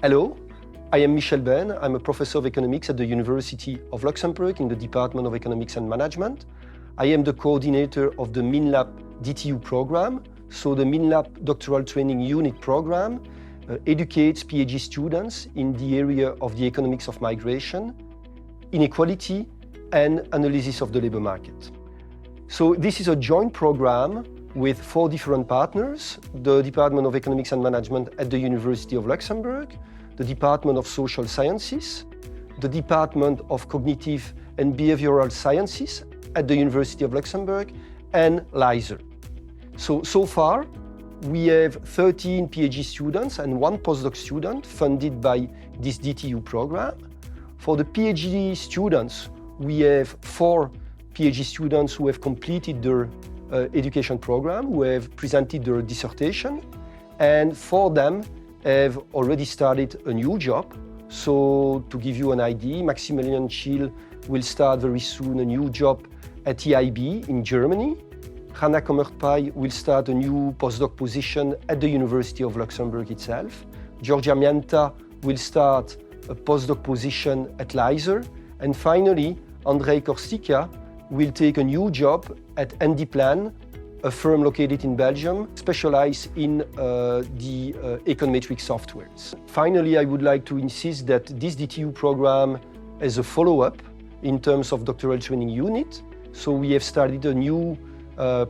Hello, I am Michel Beine. I'm a professor of economics at the University of Luxembourg in the Department of Economics and Management. I am the coordinator of the Minlab DTU program. So the Minlab Doctoral Training Unit program educates PhD students in the area of the economics of migration, inequality, and analysis of the labor market. So this is a joint program with 4 different partners: the Department of Economics and Management at the University of Luxembourg, the Department of Social Sciences, the Department of Cognitive and Behavioral Sciences at the University of Luxembourg, and LISER. So far, we have 13 PhD students and 1 postdoc student funded by this DTU program. For the PhD students, we have 4 PhD students who have completed their education program, who have presented their dissertation, and 4 of them have already started a new job. So to give you an idea, Maximilian Schill will start very soon a new job at EIB in Germany. Hannah Kommertpai will start a new postdoc position at the University of Luxembourg itself. Giorgia Mienta will start a postdoc position at LISER. And finally, Andrei Korstika will take a new job at Handiplan, a firm located in Belgium, specialized in the econometric softwares. Finally, I would like to insist that this DTU program is a follow-up in terms of doctoral training unit. So we have started a new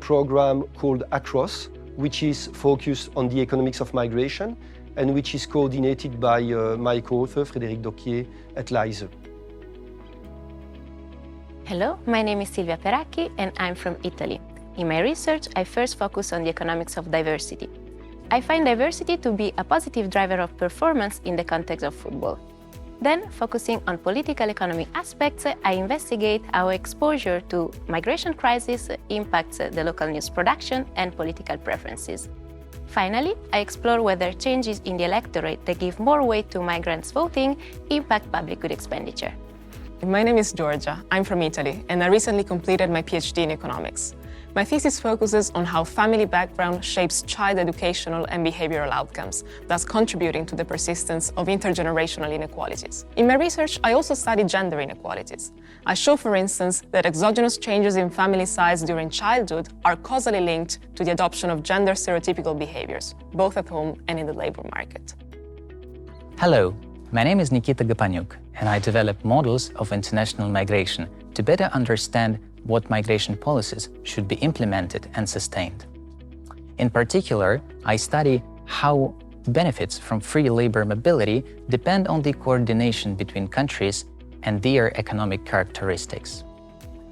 program called ACROSS, which is focused on the economics of migration and which is coordinated by my co-author, Frédéric Docquier, at LISER. Hello, my name is Silvia Peracchi and I'm from Italy. In my research, I first focus on the economics of diversity. I find diversity to be a positive driver of performance in the context of football. Then, focusing on political economy aspects, I investigate how exposure to migration crisis impacts the local news production and political preferences. Finally, I explore whether changes in the electorate that give more weight to migrants voting impact public good expenditure. My name is Giorgia. I'm from Italy, and I recently completed my PhD in economics. My thesis focuses on how family background shapes child educational and behavioral outcomes, thus contributing to the persistence of intergenerational inequalities. In my research, I also study gender inequalities. I show, for instance, that exogenous changes in family size during childhood are causally linked to the adoption of gender stereotypical behaviors, both at home and in the labor market. Hello, my name is Nikita Gapanyuk, and I develop models of international migration to better understand what migration policies should be implemented and sustained. In particular, I study how benefits from free labor mobility depend on the coordination between countries and their economic characteristics.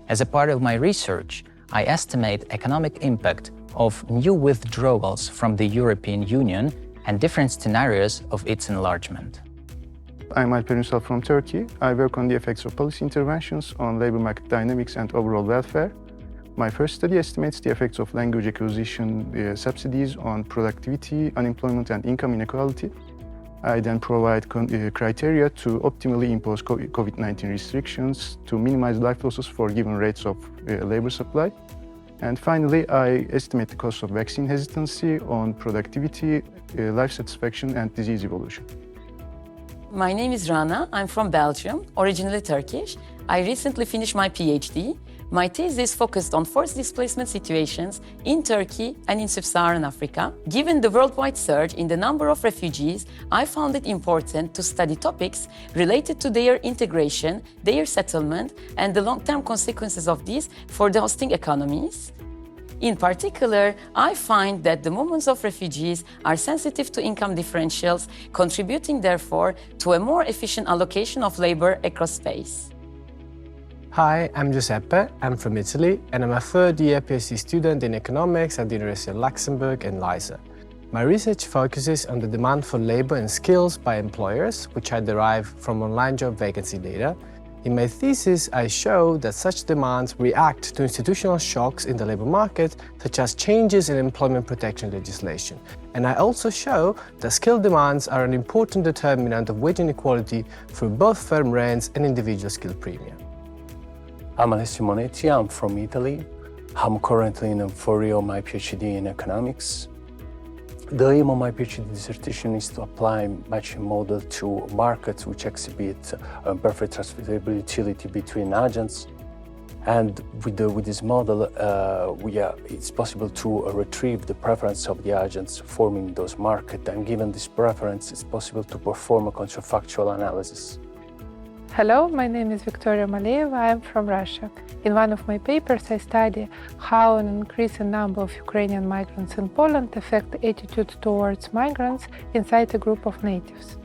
As a part of my research, I estimate economic impact of new withdrawals from the European Union and different scenarios of its enlargement. I'm Alper Ünsal from Turkey. I work on the effects of policy interventions on labor market dynamics and overall welfare. My first study estimates the effects of language acquisition subsidies on productivity, unemployment, and income inequality. I then provide criteria to optimally impose COVID-19 restrictions to minimize life losses for given rates of labor supply. And finally, I estimate the cost of vaccine hesitancy on productivity, life satisfaction, and disease evolution. My name is Rana. I'm from Belgium, originally Turkish. I recently finished my PhD. My thesis focused on forced displacement situations in Turkey and in Sub-Saharan Africa. Given the worldwide surge in the number of refugees, I found it important to study topics related to their integration, their settlement, and the long-term consequences of these for the hosting economies. In particular, I find that the movements of refugees are sensitive to income differentials, contributing therefore to a more efficient allocation of labor across space. Hi, I'm Giuseppe. I'm from Italy, and I'm a third-year PhD student in economics at the University of Luxembourg and LISER. My research focuses on the demand for labor and skills by employers, which I derive from online job vacancy data. In my thesis, I show that such demands react to institutional shocks in the labor market, such as changes in employment protection legislation. And I also show that skill demands are an important determinant of wage inequality through both firm rents and individual skill premium. I'm Alessio Monetti. I'm from Italy. I'm currently in a 4-year my PhD in economics. The aim of my PhD dissertation is to apply matching model to markets which exhibit perfect transferable utility between agents. And with this model, it's possible to retrieve the preference of the agents forming those markets. And given this preference, it's possible to perform a counterfactual analysis. Hello, my name is Victoria Maleyeva. I am from Russia. In one of my papers, I study how an increasing number of Ukrainian migrants in Poland affect the attitude towards migrants inside a group of natives.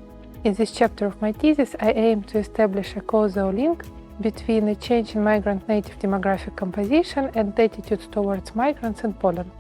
In this chapter of my thesis, I aim to establish a causal link between a change in migrant native demographic composition and attitudes towards migrants in Poland.